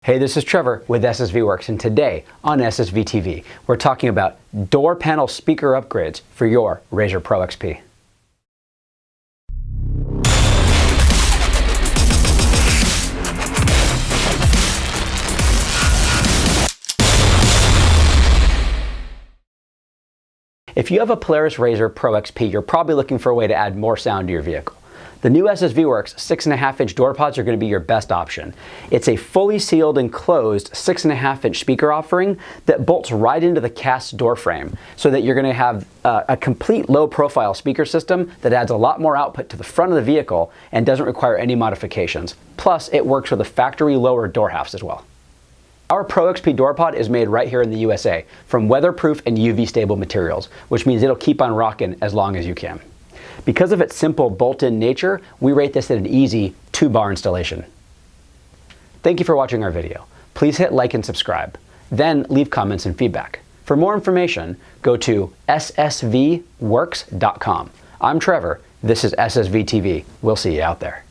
Hey, this is Trevor with SSV Works, and today on SSV TV, we're talking about door panel speaker upgrades for your RZR Pro XP. If you have a Polaris RZR Pro XP, you're probably looking for a way to add more sound to your vehicle. The new SSV Works 6.5-inch door pods are going to be your best option. It's a fully sealed and closed 6.5-inch speaker offering that bolts right into the cast door frame, so that you're going to have a complete low-profile speaker system that adds a lot more output to the front of the vehicle and doesn't require any modifications. Plus, it works with a factory lower door halves as well. Our Pro XP door pod is made right here in the USA from weatherproof and UV stable materials, which means it'll keep on rocking as long as you can. Because of its simple bolt-in nature, we rate this at an easy 2-bar installation. Thank you for watching our video. Please hit like and subscribe. Then leave comments and feedback. For more information, go to ssvworks.com. I'm Trevor. This is SSV TV. We'll see you out there.